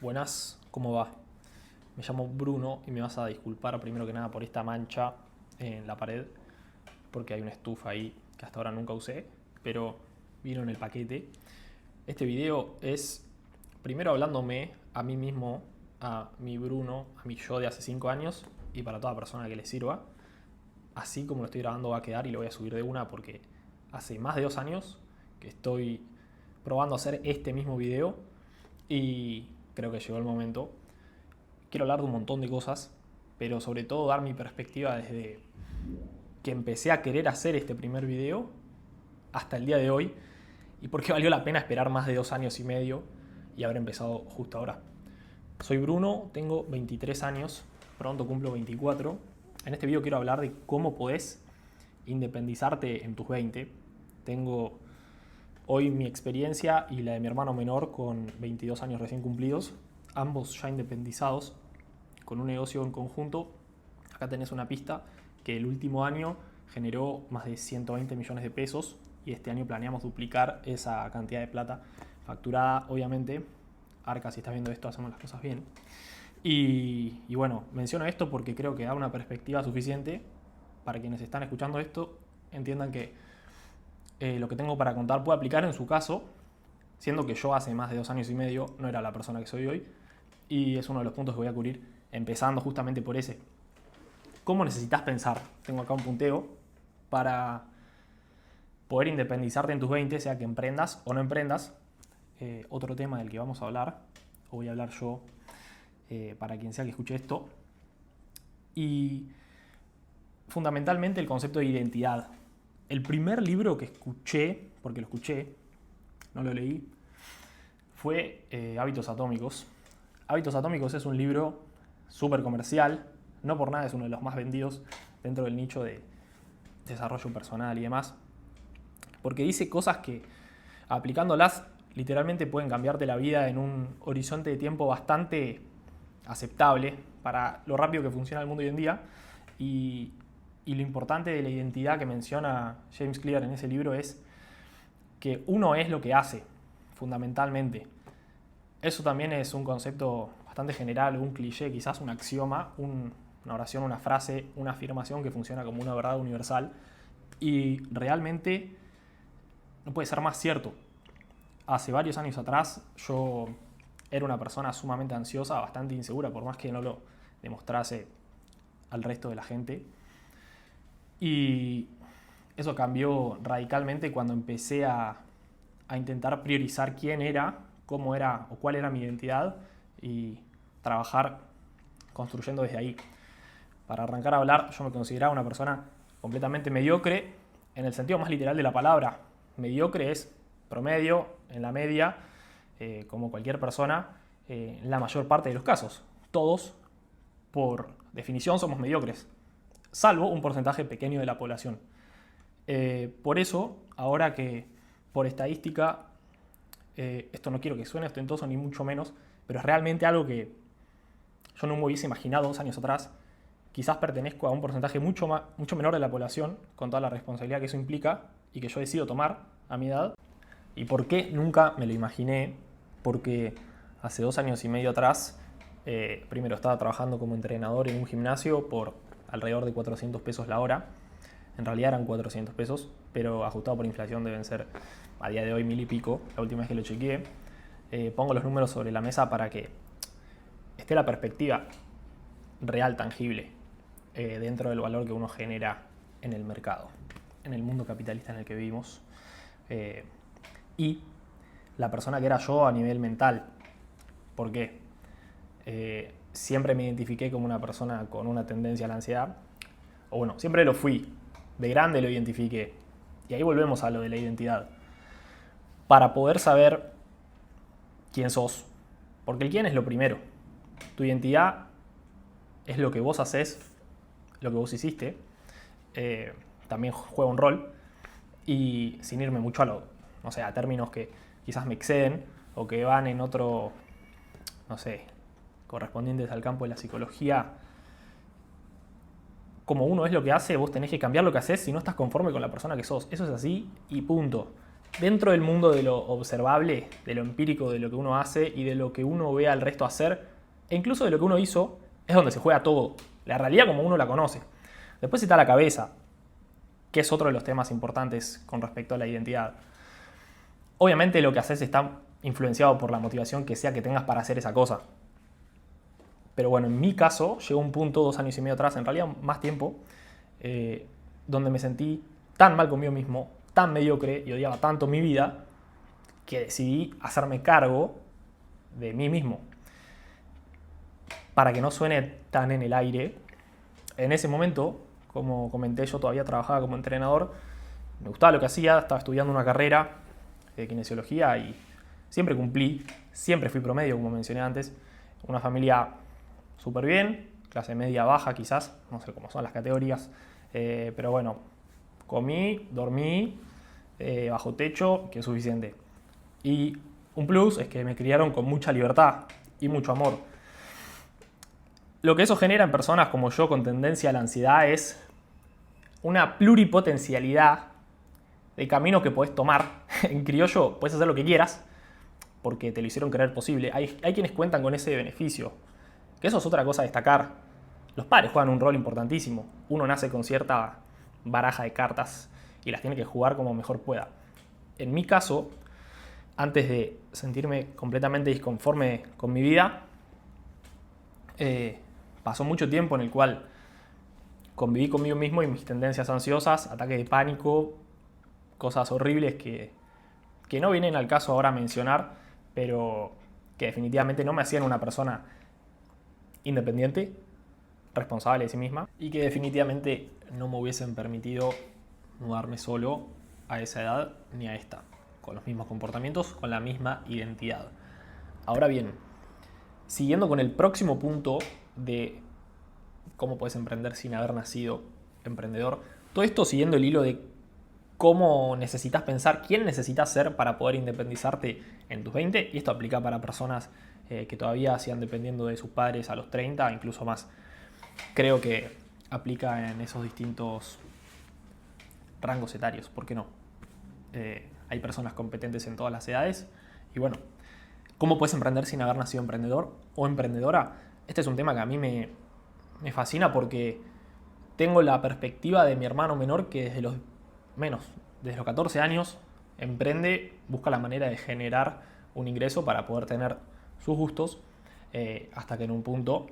Buenas, ¿cómo va? Me llamo Bruno y me vas a disculpar primero que nada por esta mancha en la pared, porque hay una estufa ahí que hasta ahora nunca usé, pero vino en el paquete. Este video es primero hablándome a mí mismo, a mi Bruno, a mi yo de hace 5 años y para toda persona que le sirva. Así como lo estoy grabando va a quedar y lo voy a subir de una porque hace más de 2 años que estoy probando hacer este mismo video y creo que llegó el momento. Quiero hablar de un montón de cosas, pero sobre todo dar mi perspectiva desde que empecé a querer hacer este primer video hasta el día de hoy y por qué valió la pena esperar más de 2 años y medio y haber empezado justo ahora. Soy Bruno, tengo 23 años, pronto cumplo 24. En este video quiero hablar de cómo podés independizarte en tus 20. Tengo hoy mi experiencia y la de mi hermano menor con 22 años recién cumplidos, ambos ya independizados, con un negocio en conjunto. Acá tenés una pista que el último año generó más de 120 millones de pesos y este año planeamos duplicar esa cantidad de plata facturada, obviamente. Arca, si estás viendo esto, hacemos las cosas bien. Y bueno, menciono esto porque creo que da una perspectiva suficiente para quienes están escuchando esto, entiendan que lo que tengo para contar puede aplicar en su caso, siendo que yo hace más de 2 años y medio no era la persona que soy hoy, y es uno de los puntos que voy a cubrir, empezando justamente por ese. ¿Cómo necesitas pensar? Tengo acá un punteo para poder independizarte en tus 20, sea que emprendas o no emprendas. Otro tema del que vamos a hablar, o voy a hablar yo, para quien sea que escuche esto. Y fundamentalmente el concepto de identidad. El primer libro que escuché, porque lo escuché, no lo leí, fue Hábitos Atómicos. Hábitos Atómicos es un libro súper comercial, no por nada es uno de los más vendidos dentro del nicho de desarrollo personal y demás, porque dice cosas que aplicándolas literalmente pueden cambiarte la vida en un horizonte de tiempo bastante aceptable para lo rápido que funciona el mundo hoy en día. Y lo importante de la identidad que menciona James Clear en ese libro es que uno es lo que hace, fundamentalmente. Eso también es un concepto bastante general, un cliché, quizás un axioma, una oración, una frase, una afirmación que funciona como una verdad universal y realmente no puede ser más cierto. Hace varios años atrás yo era una persona sumamente ansiosa, bastante insegura, por más que no lo demostrase al resto de la gente. Y eso cambió radicalmente cuando empecé a intentar priorizar quién era, cómo era o cuál era mi identidad y trabajar construyendo desde ahí. Para arrancar a hablar, yo me consideraba una persona completamente mediocre en el sentido más literal de la palabra. Mediocre es promedio, en la media, como cualquier persona, en la mayor parte de los casos. Todos, por definición, somos mediocres, salvo un porcentaje pequeño de la población. Por eso, ahora que por estadística, esto no quiero que suene ostentoso ni mucho menos, pero es realmente algo que yo no me hubiese imaginado 2 años atrás. Quizás pertenezco a un porcentaje mucho menor de la población, con toda la responsabilidad que eso implica y que yo decido tomar a mi edad. ¿Y por qué nunca me lo imaginé? Porque hace 2 años y medio atrás, primero estaba trabajando como entrenador en un gimnasio por alrededor de 400 pesos la hora. En realidad eran 400 pesos, pero ajustado por inflación deben ser a día de hoy 1000 y pico, la última vez que lo chequeé. Pongo los números sobre la mesa para que esté la perspectiva real, tangible, dentro del valor que uno genera en el mercado, en el mundo capitalista en el que vivimos. Y la persona que era yo a nivel mental. ¿Por qué? Siempre me identifiqué como una persona con una tendencia a la ansiedad. O bueno, siempre lo fui. De grande lo identifiqué. Y ahí volvemos a lo de la identidad. Para poder saber quién sos. Porque el quién es lo primero. Tu identidad es lo que vos haces, lo que vos hiciste. También juega un rol. Y sin irme mucho a términos que quizás me exceden o que van en otro, correspondientes al campo de la psicología. Como uno es lo que hace, vos tenés que cambiar lo que haces si no estás conforme con la persona que sos. Eso es así y punto. dentro del mundo de lo observable, de lo empírico, de lo que uno hace y de lo que uno ve al resto hacer, e incluso de lo que uno hizo, es donde se juega todo. La realidad como uno la conoce. Después está la cabeza, que es otro de los temas importantes con respecto a la identidad. Obviamente lo que haces está influenciado por la motivación que sea que tengas para hacer esa cosa. Pero bueno, en mi caso llegó un punto 2 años y medio atrás, en realidad más tiempo, donde me sentí tan mal conmigo mismo, tan mediocre y odiaba tanto mi vida, que decidí hacerme cargo de mí mismo. Para que no suene tan en el aire, en ese momento, como comenté, yo todavía trabajaba como entrenador, me gustaba lo que hacía, estaba estudiando una carrera de kinesiología y siempre cumplí, siempre fui promedio, como mencioné antes, una familia súper bien, clase media baja quizás, no sé cómo son las categorías, pero bueno, comí, dormí, bajo techo, que es suficiente. Y un plus es que me criaron con mucha libertad y mucho amor. Lo que eso genera en personas como yo con tendencia a la ansiedad es una pluripotencialidad de caminos que podés tomar. En criollo podés hacer lo que quieras porque te lo hicieron creer posible. Hay quienes cuentan con ese beneficio, que eso es otra cosa a destacar. Los padres juegan un rol importantísimo. Uno nace con cierta baraja de cartas y las tiene que jugar como mejor pueda. En mi caso, antes de sentirme completamente disconforme con mi vida, pasó mucho tiempo en el cual conviví conmigo mismo y mis tendencias ansiosas, ataques de pánico, cosas horribles que no vienen al caso ahora mencionar, pero que definitivamente no me hacían una persona independiente, responsable de sí misma, y que definitivamente no me hubiesen permitido mudarme solo a esa edad ni a esta, con los mismos comportamientos, con la misma identidad. Ahora bien, siguiendo con el próximo punto de cómo puedes emprender sin haber nacido emprendedor, todo esto siguiendo el hilo de cómo necesitas pensar, quién necesitas ser para poder independizarte en tus 20, y esto aplica para personas que todavía sigan dependiendo de sus padres a los 30, incluso más. Creo que aplica en esos distintos rangos etarios, ¿por qué no? Hay personas competentes en todas las edades, y bueno, ¿cómo puedes emprender sin haber nacido emprendedor o emprendedora? Este es un tema que a mí me fascina porque tengo la perspectiva de mi hermano menor que desde los 14 años emprende, busca la manera de generar un ingreso para poder tener sus gustos, hasta que en un punto,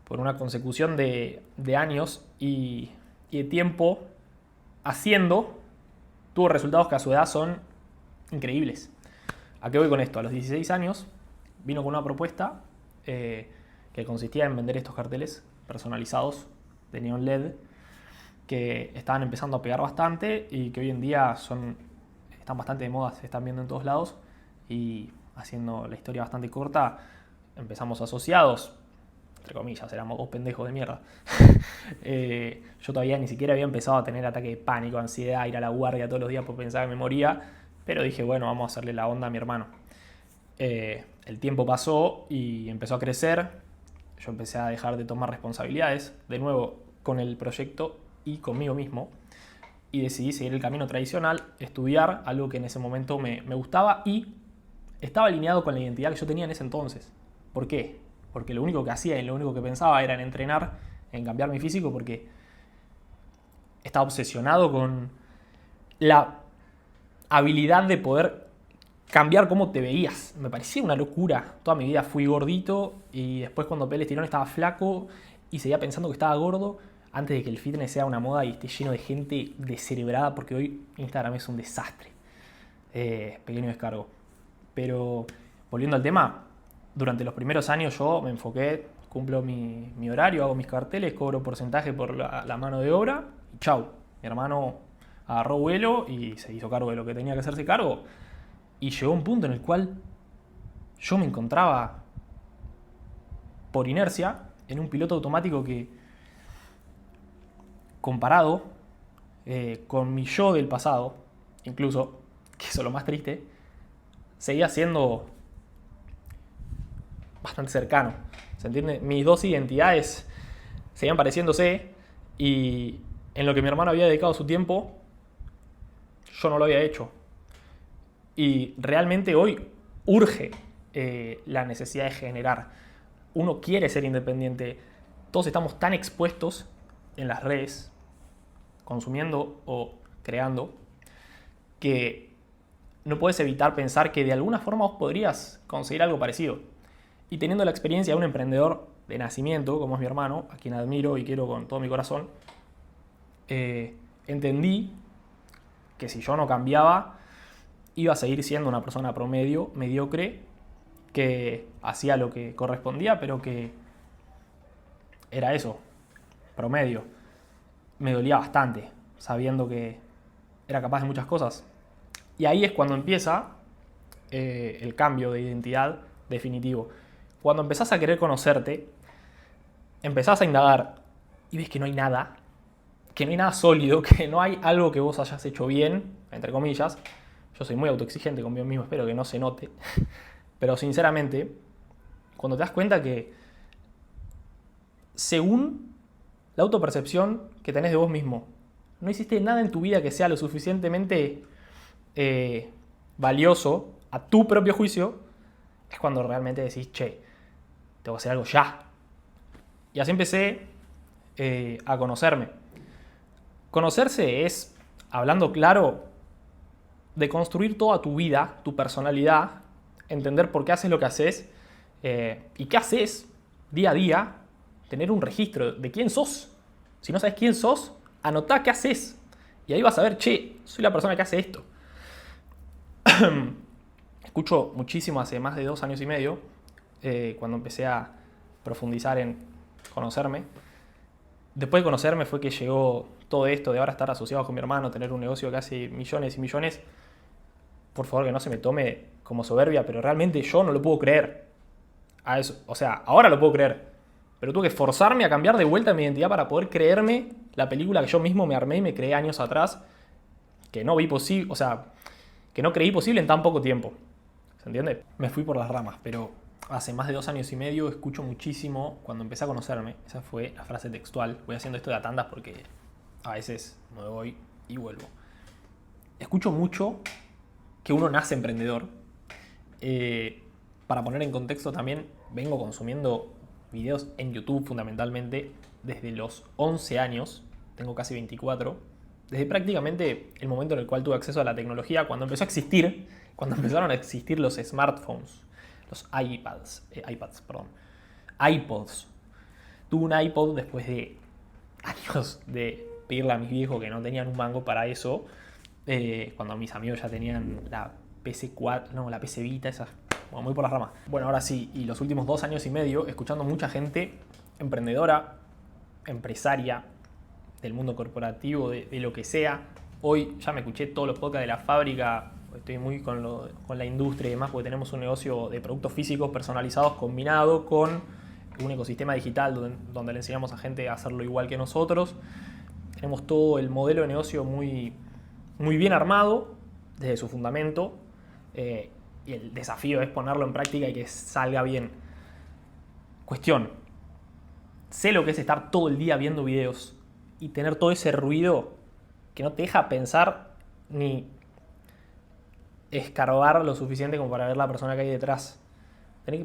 por una consecución de años y de tiempo haciendo, tuvo resultados que a su edad son increíbles. ¿A qué voy con esto? A los 16 años vino con una propuesta que consistía en vender estos carteles personalizados de neón LED que estaban empezando a pegar bastante y que hoy en día están bastante de moda, se están viendo en todos lados. Y haciendo la historia bastante corta, empezamos asociados, entre comillas, éramos dos pendejos de mierda. Yo todavía ni siquiera había empezado a tener ataque de pánico, ansiedad, ir a la guardia todos los días por pensar que me moría, pero dije, bueno, vamos a hacerle la onda a mi hermano. El tiempo pasó y empezó a crecer, yo empecé a dejar de tomar responsabilidades, de nuevo con el proyecto y conmigo mismo, y decidí seguir el camino tradicional, estudiar algo que en ese momento me gustaba y estaba alineado con la identidad que yo tenía en ese entonces. ¿Por qué? Porque lo único que hacía y lo único que pensaba era en entrenar, en cambiar mi físico, porque estaba obsesionado con la habilidad de poder cambiar cómo te veías. Me parecía una locura. Toda mi vida fui gordito y después cuando pegué el estirón estaba flaco y seguía pensando que estaba gordo antes de que el fitness sea una moda y esté lleno de gente descerebrada, porque hoy Instagram es un desastre. Pequeño descargo. Pero volviendo al tema, durante los primeros años yo me enfoqué, cumplo mi horario, hago mis carteles, cobro porcentaje por la mano de obra y chau. Mi hermano agarró vuelo y se hizo cargo de lo que tenía que hacerse cargo. Y llegó un punto en el cual yo me encontraba por inercia en un piloto automático que, comparado con mi yo del pasado, incluso, que eso es lo más triste, seguía siendo bastante cercano. ¿Se entiende? Mis dos identidades seguían pareciéndose y en lo que mi hermano había dedicado su tiempo, yo no lo había hecho. Y realmente hoy urge la necesidad de generar. Uno quiere ser independiente. Todos estamos tan expuestos en las redes, consumiendo o creando, que no puedes evitar pensar que de alguna forma vos podrías conseguir algo parecido. Y teniendo la experiencia de un emprendedor de nacimiento, como es mi hermano, a quien admiro y quiero con todo mi corazón, entendí que si yo no cambiaba, iba a seguir siendo una persona promedio, mediocre, que hacía lo que correspondía, pero que era eso, promedio. Me dolía bastante, sabiendo que era capaz de muchas cosas. Y ahí es cuando empieza el cambio de identidad definitivo. Cuando empezás a querer conocerte, empezás a indagar y ves que no hay nada, que no hay nada sólido, que no hay algo que vos hayas hecho bien, entre comillas. Yo soy muy autoexigente conmigo mismo, espero que no se note. Pero sinceramente, cuando te das cuenta que según la autopercepción que tenés de vos mismo, no hiciste nada en tu vida que sea lo suficientemente valioso a tu propio juicio, es cuando realmente decís, che, tengo que hacer algo ya. Y así empecé a conocerme. Conocerse es, hablando claro, de construir toda tu vida, tu personalidad, entender por qué haces lo que haces y qué haces día a día, tener un registro de quién sos. Si no sabes quién sos, anotá qué haces. Y ahí vas a ver, che, soy la persona que hace esto. Escucho muchísimo hace más de 2 años y medio, cuando empecé a profundizar en conocerme. Después de conocerme fue que llegó todo esto de ahora estar asociado con mi hermano, tener un negocio que hace millones y millones. Por favor, que no se me tome como soberbia, pero realmente yo no lo puedo creer. A eso, o sea, ahora lo puedo creer, pero tuve que forzarme a cambiar de vuelta mi identidad para poder creerme la película que yo mismo me armé y me creé años atrás, que no vi posible, o sea, que no creí posible en tan poco tiempo. ¿Se entiende? Me fui por las ramas, pero hace más de 2 años y medio escucho muchísimo cuando empecé a conocerme. Esa fue la frase textual. Voy haciendo esto de a tandas porque a veces me voy y vuelvo. Escucho mucho que uno nace emprendedor. Para poner en contexto también, vengo consumiendo videos en YouTube fundamentalmente desde los 11 años. Tengo casi 24. Desde prácticamente el momento en el cual tuve acceso a la tecnología, cuando empezó a existir, cuando empezaron a existir los smartphones, los iPods. Tuve un iPod después de años de pedirle a mis viejos que no tenían un mango para eso, cuando mis amigos ya tenían la PC4, no, la PC Vita, esas, bueno, muy por las ramas. Bueno, ahora sí, y los últimos 2 años y medio, escuchando mucha gente emprendedora, empresaria, del mundo corporativo, de lo que sea. Hoy ya me escuché todos los podcasts de la fábrica, estoy muy con la industria y demás, porque tenemos un negocio de productos físicos personalizados combinado con un ecosistema digital donde le enseñamos a gente a hacerlo igual que nosotros. Tenemos todo el modelo de negocio muy, muy bien armado desde su fundamento, y el desafío es ponerlo en práctica y que salga bien. Cuestión, sé lo que es estar todo el día viendo videos y tener todo ese ruido que no te deja pensar ni escarbar lo suficiente como para ver la persona que hay detrás.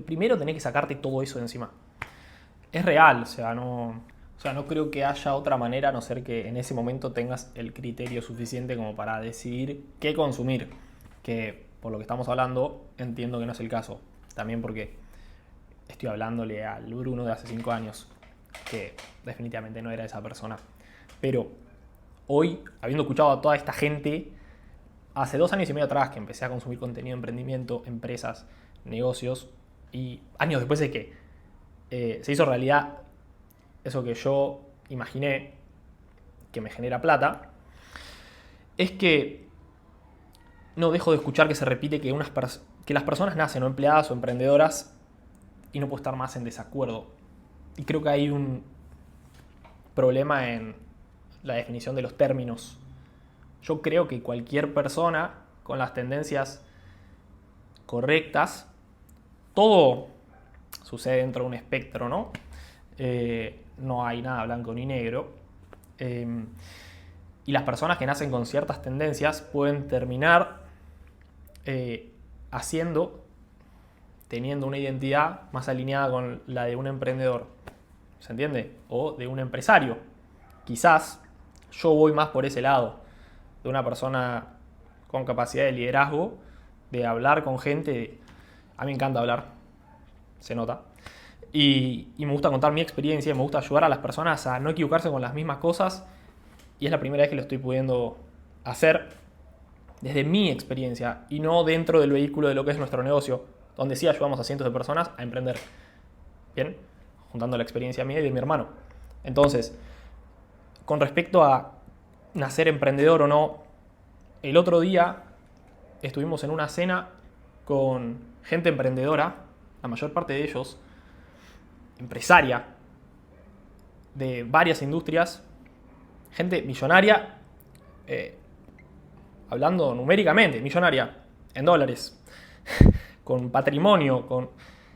Primero tenés que sacarte todo eso de encima. Es real, o sea, no creo que haya otra manera a no ser que en ese momento tengas el criterio suficiente como para decidir qué consumir. Que por lo que estamos hablando entiendo que no es el caso. También porque estoy hablándole al Bruno de hace 5 años, que definitivamente no era esa persona. Pero hoy, habiendo escuchado a toda esta gente, hace 2 años y medio atrás que empecé a consumir contenido de emprendimiento, empresas, negocios, y años después de que se hizo realidad eso que yo imaginé que me genera plata, es que no dejo de escuchar que se repite que las personas nacen o empleadas o emprendedoras y no puedo estar más en desacuerdo. Y creo que hay un problema en la definición de los términos. Yo creo que cualquier persona con las tendencias correctas, todo sucede dentro de un espectro, ¿no? No hay nada blanco ni negro. Y las personas que nacen con ciertas tendencias pueden terminar haciendo, teniendo una identidad más alineada con la de un emprendedor. ¿Se entiende? O de un empresario. Quizás yo voy más por ese lado, de una persona con capacidad de liderazgo, de hablar con gente. A mí me encanta hablar, se nota. Y me gusta contar mi experiencia, me gusta ayudar a las personas a no equivocarse con las mismas cosas. Y es la primera vez que lo estoy pudiendo hacer desde mi experiencia y no dentro del vehículo de lo que es nuestro negocio, donde sí ayudamos a cientos de personas a emprender. ¿Bien? Juntando la experiencia mía y de mi hermano. Entonces, con respecto a nacer emprendedor o no, el otro día estuvimos en una cena con gente emprendedora, la mayor parte de ellos empresaria de varias industrias, gente millonaria, hablando numéricamente, millonaria, en dólares, con patrimonio, con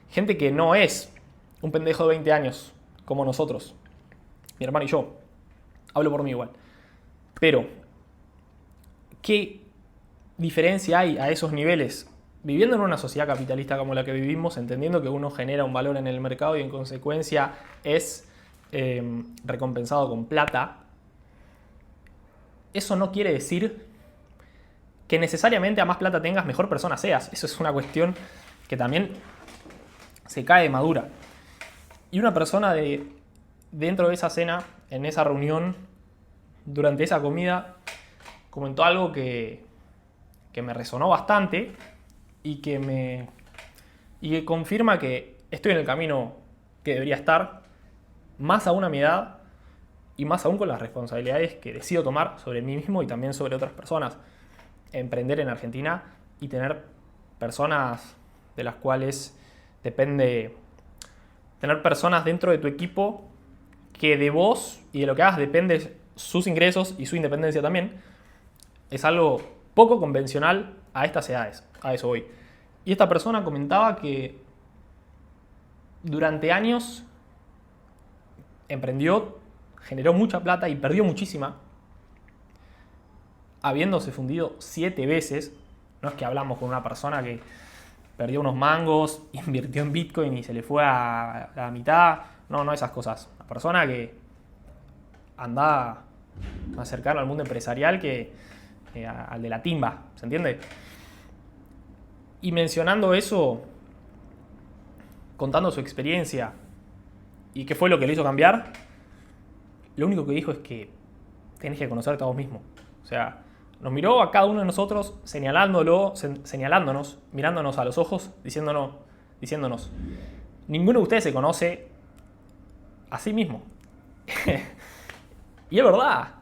gente que no es un pendejo de 20 años como nosotros, mi hermano y yo. Hablo por mí igual. Pero, ¿qué diferencia hay a esos niveles? Viviendo en una sociedad capitalista como la que vivimos, entendiendo que uno genera un valor en el mercado y en consecuencia es recompensado con plata, eso no quiere decir que necesariamente a más plata tengas, mejor persona seas. Eso es una cuestión que también se cae de madura. Y una persona dentro de esa cena, en esa reunión, durante esa comida, comentó algo que me resonó bastante y que confirma que estoy en el camino que debería estar, más aún a mi edad y más aún con las responsabilidades que decido tomar sobre mí mismo y también sobre otras personas. Emprender en Argentina y tener personas de las cuales depende, tener personas dentro de tu equipo que de vos y de lo que hagas depende sus ingresos y su independencia también, es algo poco convencional a estas edades. A eso voy. Y esta persona comentaba que durante años emprendió, generó mucha plata y perdió muchísima, habiéndose fundido 7 veces. No es que hablamos con una persona que perdió unos mangos, invirtió en Bitcoin y se le fue a la mitad. No esas cosas. Una persona que anda más cercano al mundo empresarial que al de la timba, ¿se entiende? Y mencionando eso, contando su experiencia y qué fue lo que le hizo cambiar, lo único que dijo es que tenés que conocerte a vos mismo. O sea, nos miró a cada uno de nosotros señalándonos, mirándonos a los ojos, diciéndonos, ninguno de ustedes se conoce a sí mismo. Y es verdad.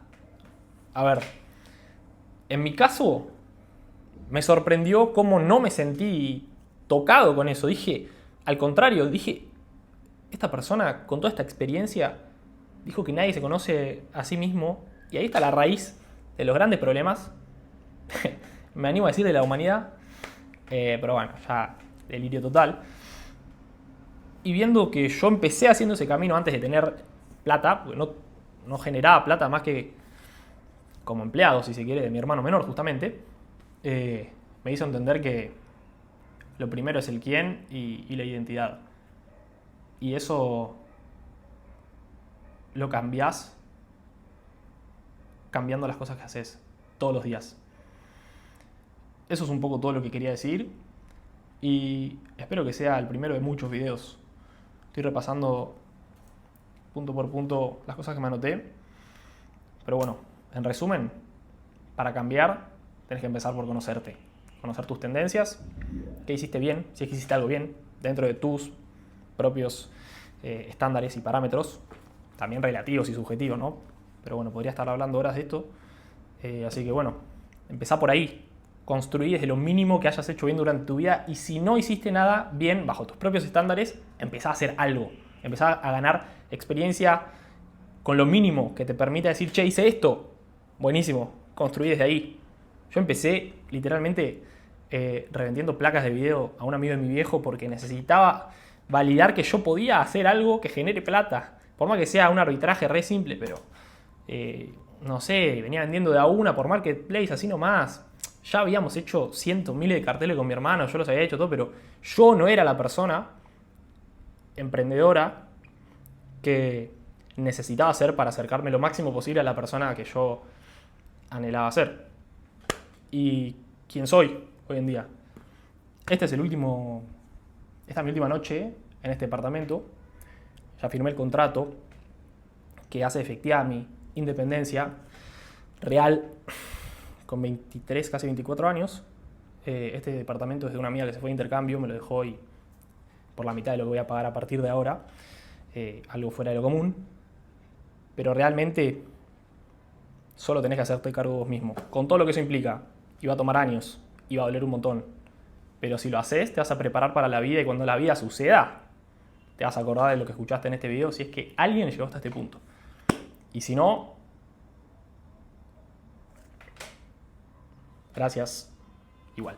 A ver, en mi caso me sorprendió cómo no me sentí tocado con eso. Al contrario, esta persona con toda esta experiencia dijo que nadie se conoce a sí mismo y ahí está la raíz de los grandes problemas, me animo a decir de la humanidad, pero bueno, ya delirio total. Y viendo que yo empecé haciendo ese camino antes de tener plata, porque no generaba plata más que como empleado, si se quiere, de mi hermano menor justamente, me hizo entender que lo primero es el quién y la identidad. Y eso lo cambiás cambiando las cosas que haces todos los días. Eso es un poco todo lo que quería decir y espero que sea el primero de muchos videos. Estoy repasando punto por punto las cosas que me anoté, pero bueno, en resumen, para cambiar tenés que empezar por conocerte, conocer tus tendencias, qué hiciste bien, si es que hiciste algo bien dentro de tus propios estándares y parámetros, también relativos y subjetivos, ¿no? Pero bueno, podría estar hablando horas de esto. Así que bueno, empezá por ahí. Construí desde lo mínimo que hayas hecho bien durante tu vida. Y si no hiciste nada bien bajo tus propios estándares, empezá a hacer algo. Empezá a ganar experiencia con lo mínimo que te permita decir, che, hice esto. Buenísimo. Construí desde ahí. Yo empecé literalmente revendiendo placas de video a un amigo de mi viejo porque necesitaba validar que yo podía hacer algo que genere plata. Por más que sea un arbitraje re simple, pero no sé, venía vendiendo de a una por Marketplace, así nomás. Ya habíamos hecho cientos, miles de carteles con mi hermano, yo los había hecho todo, pero yo no era la persona emprendedora que necesitaba ser para acercarme lo máximo posible a la persona que yo anhelaba ser. Y quién soy hoy en día. Esta es mi última noche en este departamento. Ya firmé el contrato que hace efectiva mi independencia real con 23, casi 24 años. Este departamento es de una amiga que se fue de intercambio, me lo dejó y por la mitad de lo que voy a pagar a partir de ahora. Algo fuera de lo común. Pero realmente solo tenés que hacerte cargo vos mismo. Con todo lo que eso implica. Y va a tomar años. Y va a doler un montón. Pero si lo haces, te vas a preparar para la vida y cuando la vida suceda, te vas a acordar de lo que escuchaste en este video si es que alguien llegó hasta este punto. Y si no, gracias. Igual.